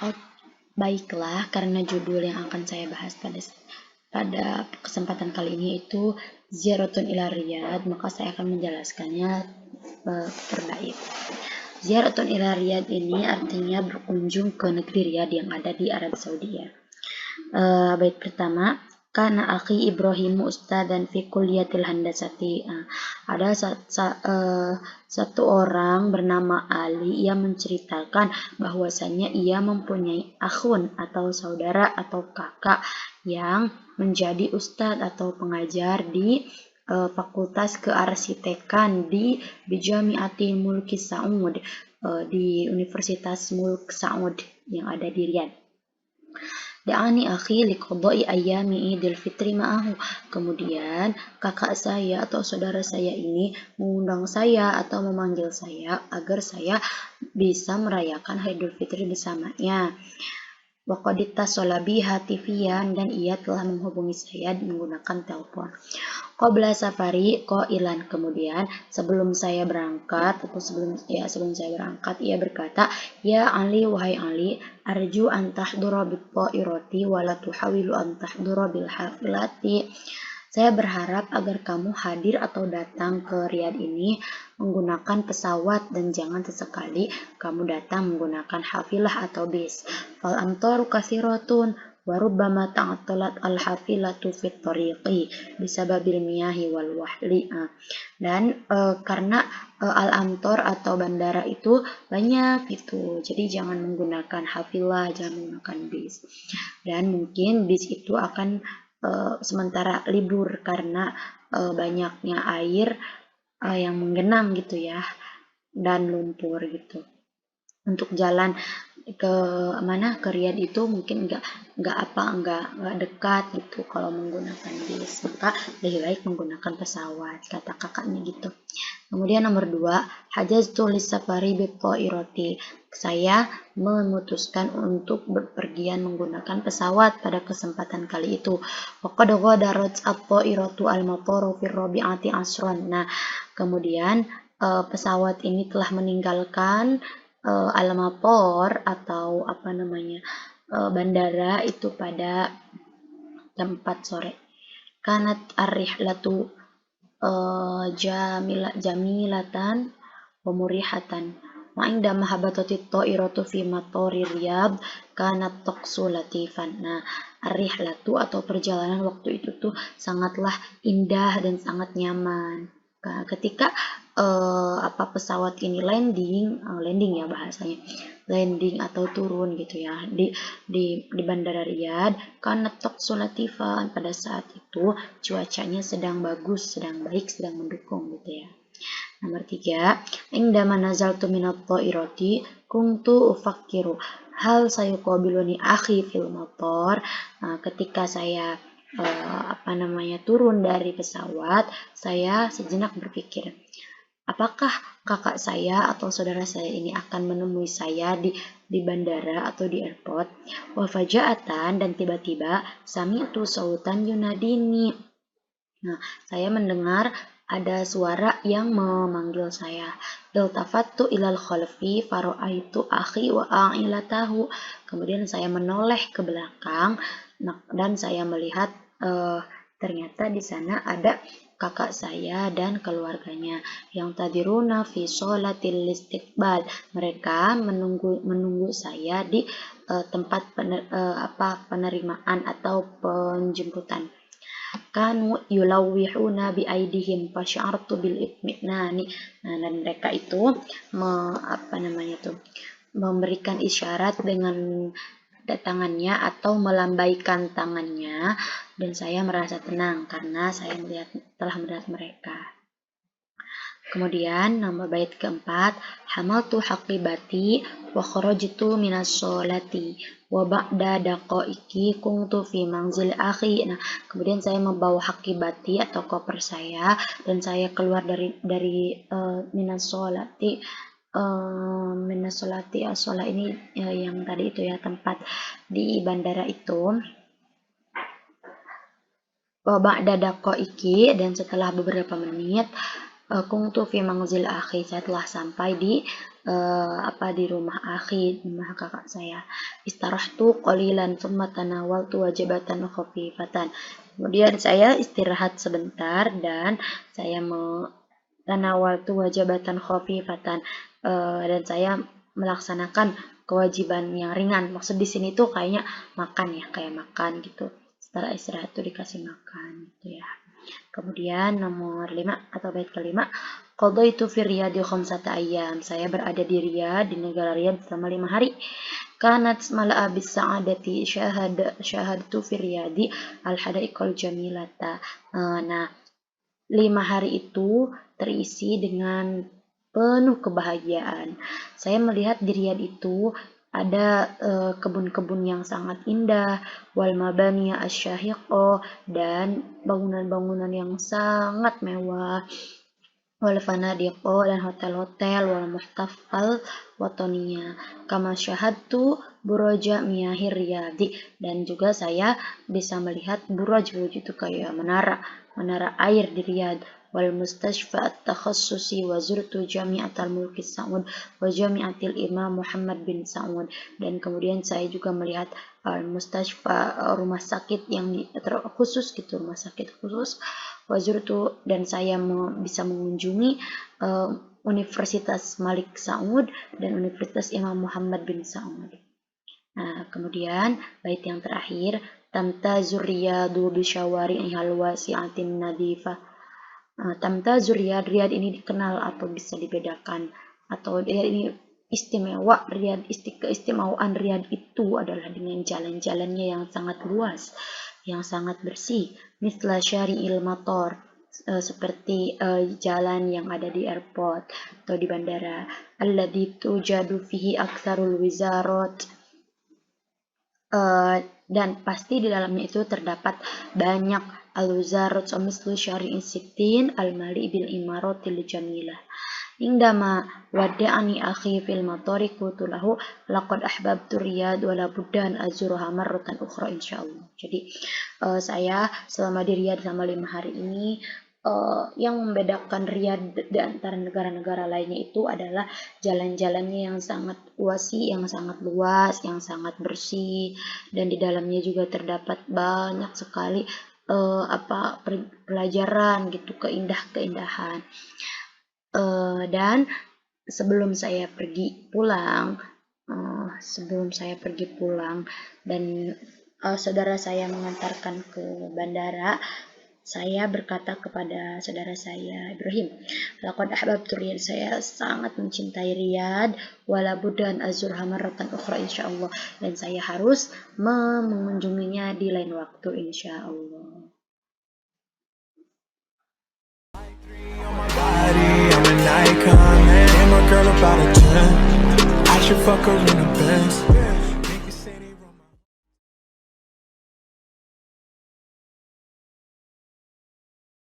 Oh, baiklah, karena judul yang akan saya bahas pada kesempatan kali ini itu Ziyaratun ila Riyadh, maka saya akan menjelaskannya terbaik. Ziyaratun ila Riyadh ini artinya berkunjung ke negeri Riyadh yang ada di Arab Saudi ya. Bait pertama, karena akhi Ibrahim dan fi kulliyatil handasati. Ada satu orang bernama Ali yang menceritakan bahwasanya ia mempunyai akhun atau saudara atau kakak yang menjadi ustadz atau pengajar di Fakultas Kearsitekan di Bijamiati Mulki Saud, di Universitas Mulk Saud yang ada di Riyadh. Da'ani akhi liqada'i ayami Idul Fitri ma'ahu. Kemudian kakak saya atau saudara saya ini mengundang saya atau memanggil saya agar saya bisa merayakan Idul Fitri bersamanya. Waqadita solabi hatifian, dan ia telah menghubungi saya menggunakan telepon. Qabla safari qailan, kemudian sebelum saya berangkat atau sebelum saya berangkat ia berkata, ya Ali, wahai Ali, arju an tahdura bit ta'irati wa la tuhawilu an tahdura bil hafilati. Saya berharap agar kamu hadir atau datang ke Riyadh ini menggunakan pesawat dan jangan sesekali kamu datang menggunakan hafilah atau bis. Fal amtaru kathiratun wa rubbama ta'attalat al hafilatu fit tariqi bisababil miyahi wal wahli. Dan karena al amtor atau bandara itu banyak gitu. Jadi jangan menggunakan hafilah, jangan menggunakan bis. Dan mungkin bis itu akan sementara libur karena banyaknya air yang menggenang gitu ya, dan lumpur gitu. Untuk jalan ke ke Riyadh itu mungkin nggak dekat gitu kalau menggunakan bis, maka lebih baik menggunakan pesawat, kata kakaknya gitu. Kemudian nomor 2, hajaztu lis-safari bit-ta'irati. Saya memutuskan untuk berpergian menggunakan pesawat pada kesempatan kali itu. Wa qad ghadarat at-ta'iratu al-mataru fi rabi'ati asran. Nah, kemudian pesawat ini telah meninggalkan al-matar atau bandara itu pada jam 4 sore. Kanat ar-rihlatu jamilatan wa murihatan. Wa inda mahabbatati ta'iratu fi matori Riyadh kanat taqsu latifan. Nah, ar-rihlatu atau perjalanan waktu itu tuh sangatlah indah dan sangat nyaman. Ketika pesawat ini landing ya bahasanya, landing atau turun gitu ya di Bandara Riyadh, karena taqsu latifan, pada saat itu cuacanya sedang bagus, sedang baik, sedang mendukung gitu ya. Nomor 3, indama nazaltu minat ta'irati kuntu ufakkiru hal sayuqabiluni akhi fil motor. Ketika saya turun dari pesawat, saya sejenak berpikir, apakah kakak saya atau saudara saya ini akan menemui saya di bandara atau di airport? Wafaja'atan, dan tiba-tiba sami'tu sautan yunadini. Nah, saya mendengar ada suara yang memanggil saya. Iltafattu ilal khalfi faro'aitu akhi wa a'ilatahu. Kemudian saya menoleh ke belakang dan saya melihat ternyata di sana ada kakak saya dan keluarganya yang tadiruna fi sholatil istiqbal. Mereka menunggu saya di tempat penerimaan atau penjemputan. Kanu yulawihuna bi aidihim fasyartu bil itminani. Nah, dan mereka itu memberikan isyarat dengan tangannya atau melambaikan tangannya, dan saya merasa tenang karena saya telah melihat mereka. Kemudian nomor bait keempat, hamaltu haqibati wa kharajtu minas sholati wa ba'da daqaiki kuntu fi manzil akhi. Nah, kemudian saya membawa haqibati atau koper saya dan saya keluar dari minas sholati. Minas sholati as-sholah ini yang tadi itu ya, tempat di bandara itu. Wa ba'da daqaiki, dan setelah beberapa menit, kuntu fi manzil akhi, saya telah sampai di di rumah akhi, di rumah kakak saya. Istarahtu qalilan thumma tanawaltu wajibatan khafifatan. Kemudian saya istirahat sebentar dan saya tanawaltu wajibatan khafifatan, dan saya melaksanakan kewajiban yang ringan. Maksud di sini tuh kayaknya makan ya, kayak makan gitu. Setelah istirahat tuh dikasih makan gitu ya. Kemudian nomor 5 atau bait kelima, qadaitu fi Riyadhi khamsata ayyam. Saya berada di Riyadh, di negara Riyadh selama 5 hari. Kanat mala'a bis sa'adati syahadtu fi Riyadhi al-hadaiqal jamilata. Nah, 5 hari itu terisi dengan penuh kebahagiaan. Saya melihat di Riyadh itu ada kebun-kebun yang sangat indah, wal mabaniya asyahiqo, dan bangunan-bangunan yang sangat mewah, wal fanadiqo, dan hotel-hotel, wal muhtafal watoniya, kama syahadtu buroja miyahir Riyadhi, dan juga saya bisa melihat buraj itu kayak menara air di Riyadh, wal mustashfa at-takhassusi wa zurtu jami'atal mulki Saud wa jami'atil Imam Muhammad bin Saud, dan kemudian saya juga melihat al-mustashfa, rumah sakit yang khusus gitu, rumah sakit khusus, wa zurtu, dan saya bisa mengunjungi Universitas Malik Saud dan Universitas Imam Muhammad bin Saud. Nah, kemudian bait yang terakhir, tamtazur riyadu bisyawari'ihal wasi'atin nadifah. Tamtazur Riyadh, Riyadh ini dikenal atau bisa dibedakan, atau Riyadh ini istimewa. Keistimewaan Riyadh itu adalah dengan jalan-jalannya yang sangat luas, yang sangat bersih, misla syari'il mator, seperti jalan yang ada di airport atau di bandara, alladzi tujadu fihi aktsarul wizarat, dan pasti di dalamnya itu terdapat banyak al-wizarat mislu syari'in sittin al-mali bil imaratil jamilah. Indama wada'ani akhi fil matari qultu lahu laqad ahbabtu Riyadh wa la budda an azurha marratan ukhra insyaallah. Jadi saya selama di Riyadh selama 5 hari ini, yang membedakan Riyadh di antara negara-negara lainnya itu adalah jalan-jalannya yang sangat wasi, yang sangat luas, yang sangat bersih, dan di dalamnya juga terdapat banyak sekali pelajaran gitu, keindahan. Dan sebelum saya pergi pulang dan saudara saya mengantarkan ke bandara, saya berkata kepada saudara saya Ibrahim, laqad ahbabtu Riyadh, saya sangat mencintai Riyadh, wala buddan azurha marratan ukhra insyaallah, dan saya harus mengunjunginya di lain waktu insyaallah. I'm an icon, man. And my girl about a 10. I should fuck her in the Benz.